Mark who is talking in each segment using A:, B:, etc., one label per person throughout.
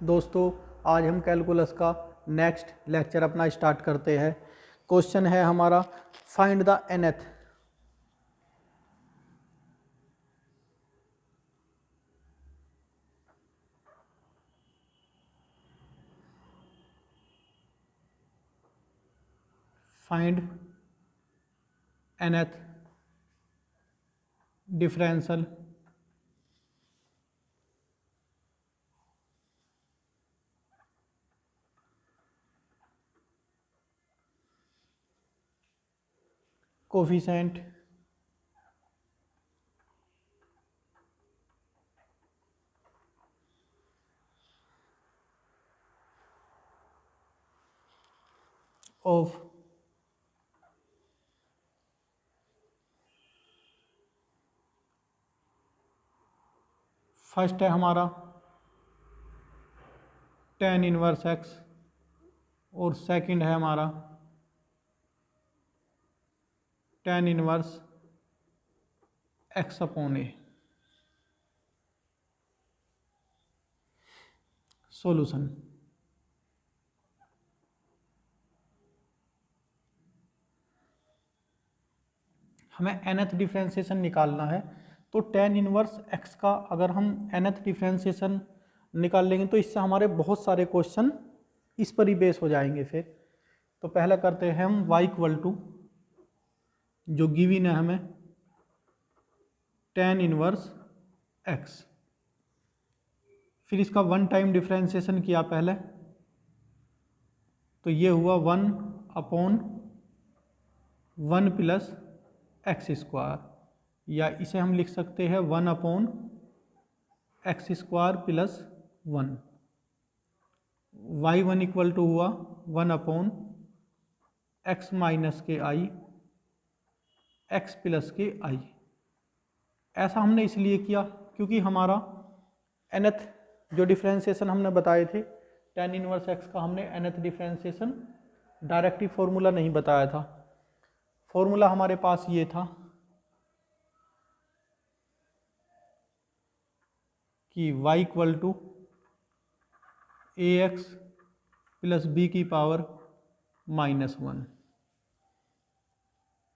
A: दोस्तों, आज हम कैलकुलस का नेक्स्ट लेक्चर अपना स्टार्ट करते हैं। क्वेश्चन है हमारा find the nth। Find nth differential coefficient of first है हमारा tan इनवर्स x और सेकंड है हमारा tan इनवर्स x अपॉन ए। सॉल्यूशन हमें nth डिफरेंशिएशन निकालना है, तो tan इनवर्स x का अगर हम nth डिफरेंशिएशन निकाल लेंगे तो इससे हमारे बहुत सारे क्वेश्चन इस पर ही बेस हो जाएंगे। फिर तो पहला करते हैं हम y इक्वल टू जो गिवन है हमें tan इनवर्स x, फिर इसका वन टाइम डिफरेंशिएशन किया पहले, तो ये हुआ 1 अपॉन 1 प्लस एक्स स्क्वायर, या इसे हम लिख सकते हैं 1 upon x square plus 1। y1 equal to हुआ 1 अपॉन एक्स माइनस के आई एक्स प्लस के आई। ऐसा हमने इसलिए किया क्योंकि हमारा nth जो डिफरेंशिएशन हमने बताए थे tan इनवर्स x का, हमने nth डिफरेंशिएशन डायरेक्टली फॉर्मूला नहीं बताया था। फॉर्मूला हमारे पास ये था कि y equal to ax plus b की पावर -1।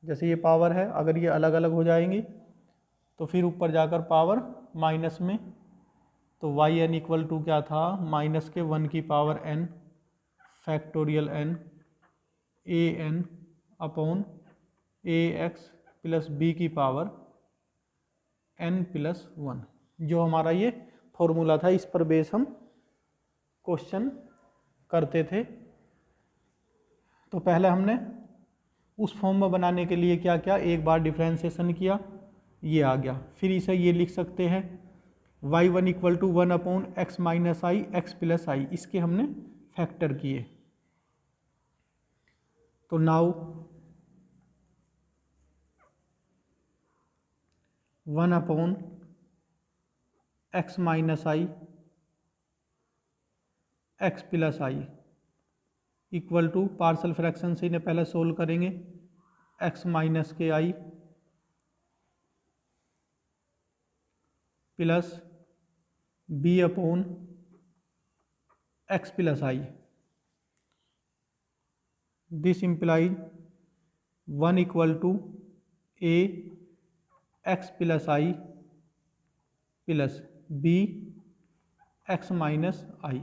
A: जैसे ये पावर है, अगर ये अलग अलग हो जाएंगी तो फिर ऊपर जाकर पावर माइनस में, तो वाई एन इक्वल टू क्या था, माइनस के 1 की power n factorial n A N upon A x plus b की पावर n प्लस 1, जो हमारा ये फॉर्मूला था। इस पर बेस हम क्वेश्चन करते थे। तो पहले हमने उस फॉर्म में बनाने के लिए क्या किया, एक बार डिफरेंशिएशन किया, ये आ गया। फिर इसे ये लिख सकते हैं y1 equal to 1 upon x minus i x plus i, इसके हमने फैक्टर किए। तो now 1 upon x minus i x plus i equal to, partial fraction से इन्हें पहले सोल्व करेंगे, एक्स माइनस के i plus B upon x plus i. This implies 1 equal to A x plus i plus B x minus i.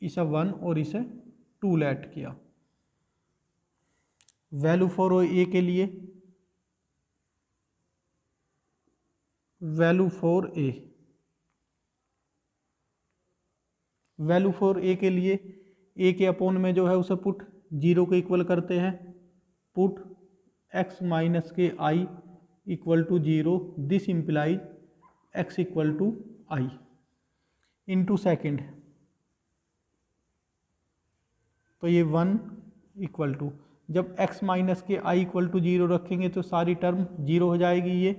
A: इसे 1 और इसे 2 late किया। Value for a के लिए, वैल्यू फॉर ए के लिए ए के अपॉन में जो है उसे पुट 0 के इक्वल करते हैं, पुट एक्स माइनस के i equal to 0। This implies x equal to i into second, तो ये 1 इक्वल टू, जब x माइनस के आई इक्वल टू 0 रखेंगे तो सारी टर्म 0 हो जाएगी। ये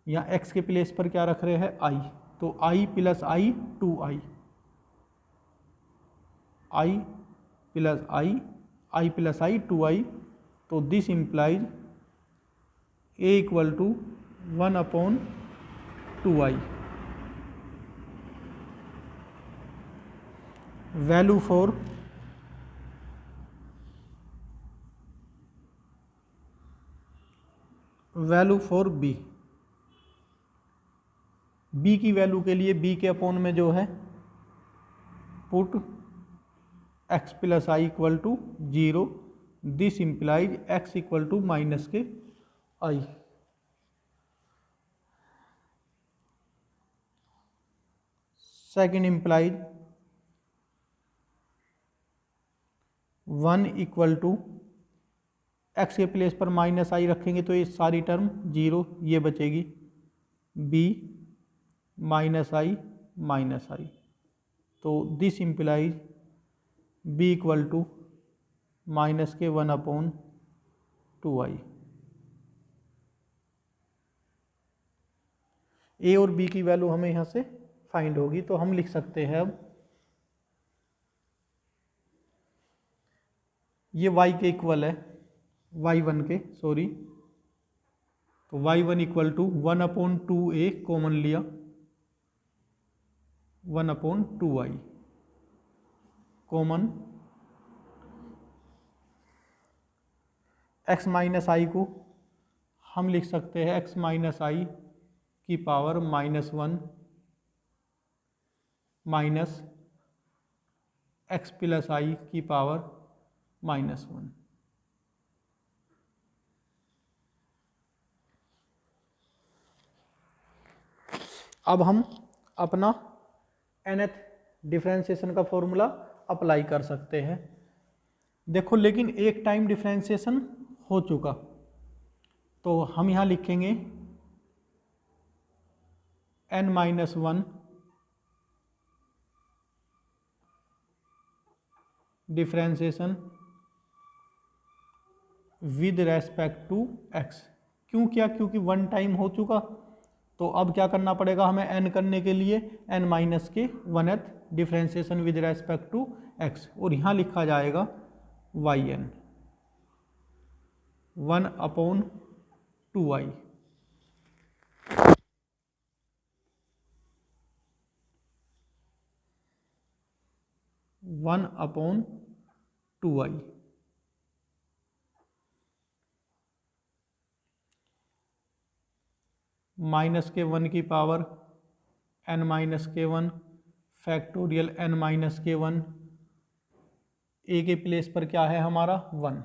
A: यहाँ x के प्लेस पर क्या रख रहे हैं, i, तो i plus i 2i, i plus i plus i 2i। तो this implies a equal to 1 upon 2i। Value for B की वैल्यू के लिए बी के अपॉन में जो है put x plus i equal to 0, this implies x equal to minus के i. Second implies 1 equal to x के place पर माइनस आई रखेंगे तो ये सारी टर्म 0, ये बचेगी b माइनस आई, तो this implies b equal to minus के 1/2i। a और b की वैल्यू हमें यहाँ से फाइंड होगी, तो हम लिख सकते हैं अब ये y के इक्वल है, y1 के, सॉरी, तो y1 equal to 1/2a common लिया, 1/2i कॉमन, x माइनस आई को हम लिख सकते हैं x माइनस आई की power -1 minus x plus i की पावर -1। अब हम अपना nth डिफरेंशिएशन का फॉर्मूला अप्लाई कर सकते हैं। देखो, लेकिन एक टाइम डिफरेंशिएशन हो चुका, तो हम यहाँ लिखेंगे n-1 differentiation with respect to x। क्यों किया? क्योंकि वन टाइम हो चुका, तो अब क्या करना पड़ेगा हमें n करने के लिए, n माइनस के 1th differentiation with respect to x, और यहाँ लिखा जाएगा yn 1/2i। माइनस के 1 की power n-1 factorial n-1, a के प्लेस पर क्या है हमारा 1,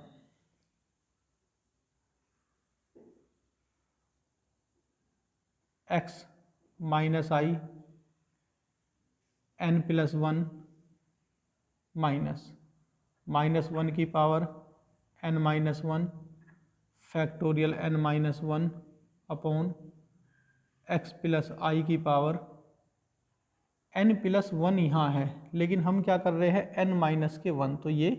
A: x माइनस आई n+1 -1 की power n-1 factorial n-1 upon x plus i की पावर n+1 यहाँ है, लेकिन हम क्या कर रहे हैं n-1, तो ये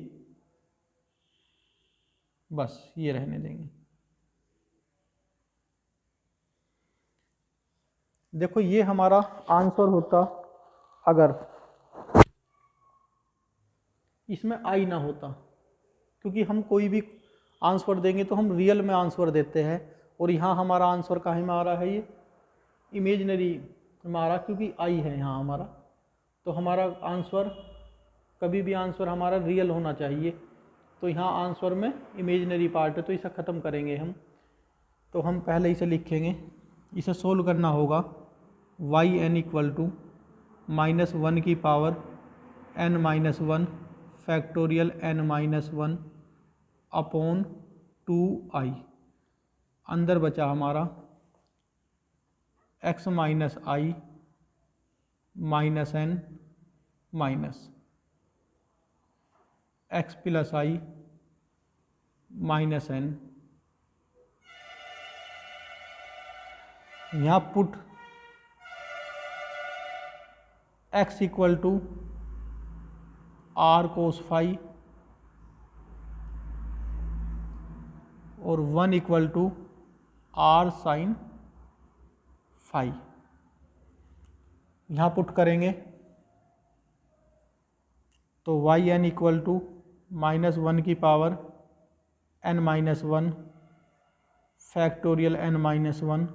A: बस ये रहने देंगे। देखो, ये हमारा आंसर होता अगर इसमें आई ना होता, क्योंकि हम कोई भी आंसर देंगे तो हम रियल में आंसर देते हैं, और यहाँ हमारा आंसर काहे में आ रहा है, ये इमेजनरी में आ रहा, क्योंकि आई है यहाँ हमारा, तो हमारा आंसर कभी भी आंसर हमारा रियल होना चाहिए, तो यहाँ आंसर में इमेजनरी पार्ट है, तो इसे ख़त्म करेंगे हम। तो हम पहले इसे लिखेंगे, इसे सोल्व करना होगा yn इक्वल टू -1 की power n-1 factorial n-1 upon 2i। अंदर बचा हमारा x minus i minus n minus x plus i minus n। यहाँ put x equal to r cos phi और 1 equal to r sine phi. यहाँ put करेंगे तो yn equal to -1 की power n-1 factorial n-1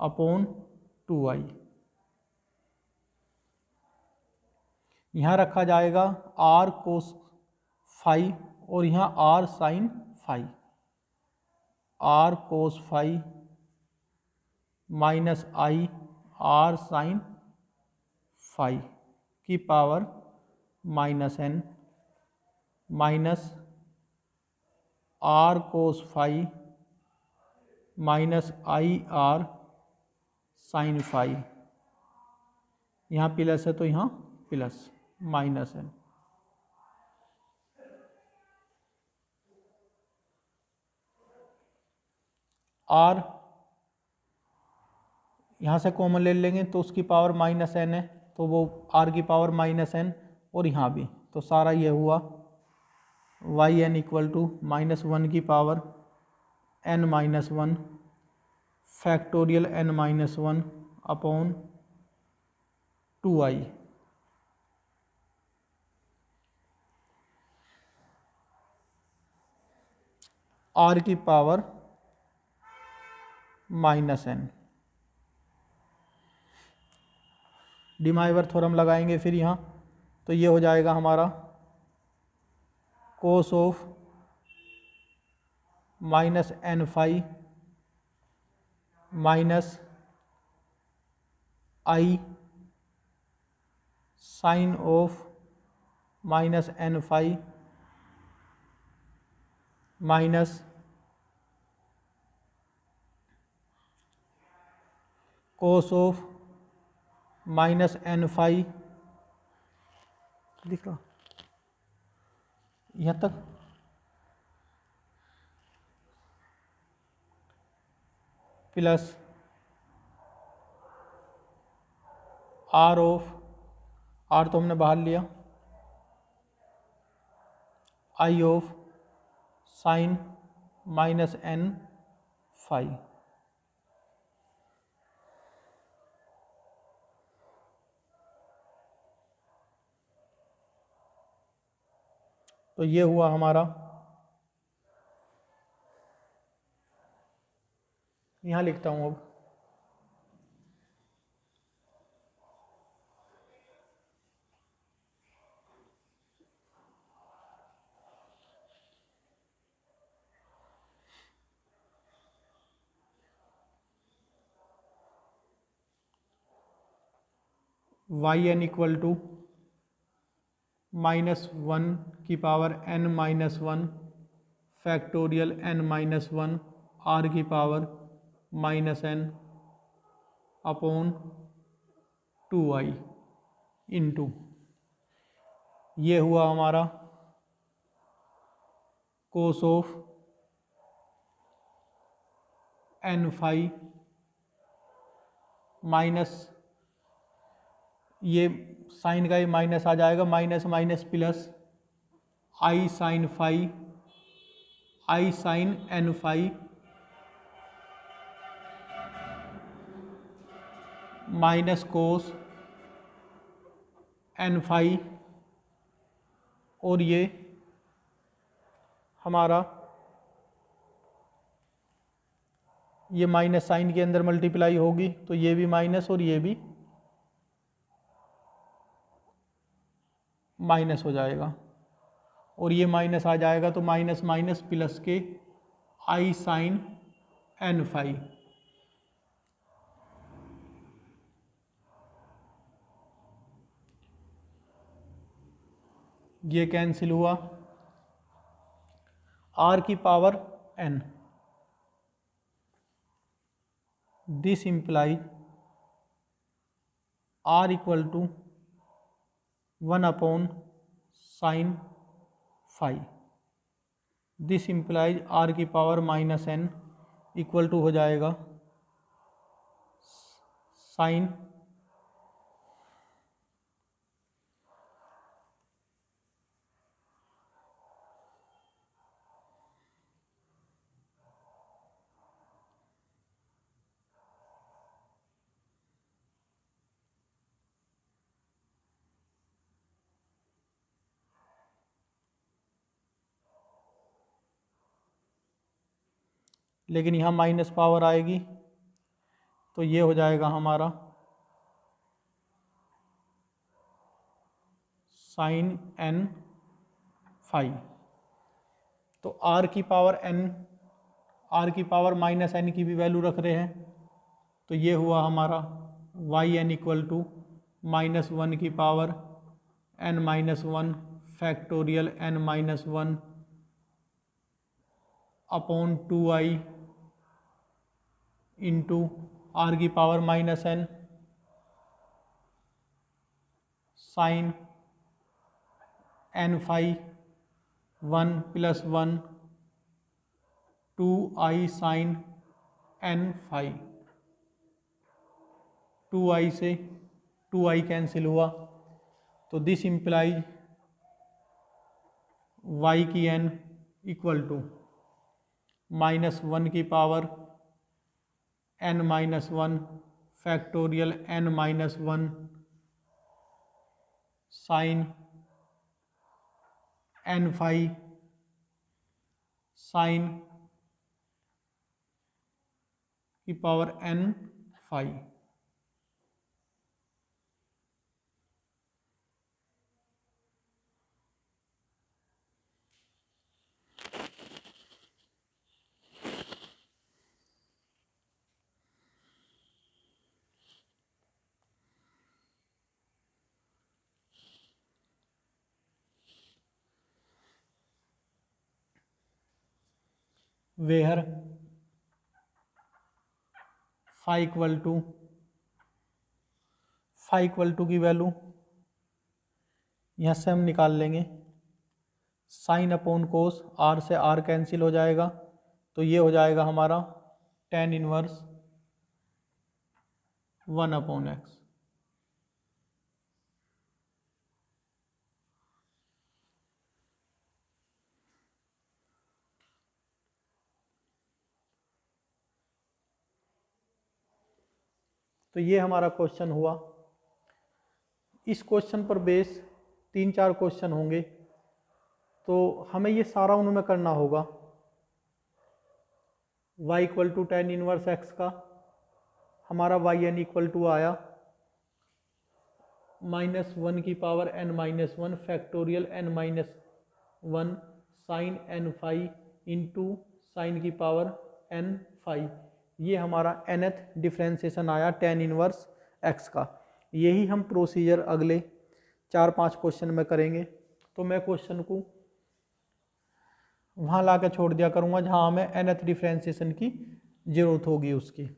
A: upon 2i। यहाँ रखा जाएगा are cos phi और यहाँ r sine phi, r cos phi minus i r sine phi की power minus n minus r cos phi minus i r sine phi, यहाँ plus है तो यहाँ प्लस माइनस एन। आर यहाँ से common ले लेंगे तो उसकी पावर माइनस एन है, तो वो आर की पावर माइनस एन, और यहाँ भी तो सारा ये हुआ y n equal to minus one की power n minus one factorial n minus one upon 2i। R की power minus n. De Moivre theorem लगाएंगे फिर यहाँ, तो ये हो जाएगा हमारा cos of minus n phi minus i sine of minus n phi minus cos of minus n phi, लिख लो यहाँ तक, प्लस आर ऑफ, आर तो हमने बाहर लिया, i of sine minus n phi. तो ये हुआ हमारा, यहाँ लिखता हूँ अब, y n equal to minus one की power n minus one factorial n minus one r की power minus n upon 2i into, ये हुआ हमारा cos of n phi minus, ये साइन का ही माइनस आ जाएगा, minus minus plus i sine phi i sine n phi minus cos n phi, और ये हमारा ये माइनस साइन के अंदर मल्टीप्लाई होगी तो ये भी माइनस और ये भी माइनस हो जाएगा, और ये माइनस आ जाएगा तो माइनस माइनस प्लस के आई साइन एन फाई। ये कैंसिल हुआ, आर की power n, this implies r equal to 1 upon sine phi, this implies r की power minus n equal to हो जाएगा साइन लेकिन यहाँ माइनस पावर आएगी तो ये हो जाएगा हमारा साइन एन फाई। तो आर की पावर माइनस एन की भी वैल्यू रख रहे हैं, तो ये हुआ हमारा वाई एन इक्वल टू -1 की power n-1 factorial n-1 upon 2i into r की power -n sine n phi 1 + 1 2i sine n phi. 2i से 2i कैंसिल हुआ, तो दिस इम्प्लाइज y की n इक्वल टू -1 की power n-1 factorial n-1 sine n phi sine की power n phi. Where phi equal to की value यहाँ से हम निकाल लेंगे, साइन अपॉन कोस, आर से आर कैंसिल हो जाएगा, तो ये हो जाएगा हमारा tan इनवर्स 1/x। तो ये हमारा क्वेश्चन हुआ। इस क्वेश्चन पर बेस 3-4 क्वेश्चन होंगे, तो हमें ये सारा उनमें करना होगा। y equal to tan inverse x का हमारा yn इक्वल टू आया -1 की power n-1 factorial n-1 sine n phi into sine की पावर n फाई। ये हमारा nth डिफ्रेंसिएशन आया tan इनवर्स x का। यही हम प्रोसीजर अगले 4-5 क्वेश्चन में करेंगे। तो मैं क्वेश्चन को वहाँ ला के छोड़ दिया करूँगा जहाँ हमें nth डिफ्रेंसिएशन की ज़रूरत होगी उसकी।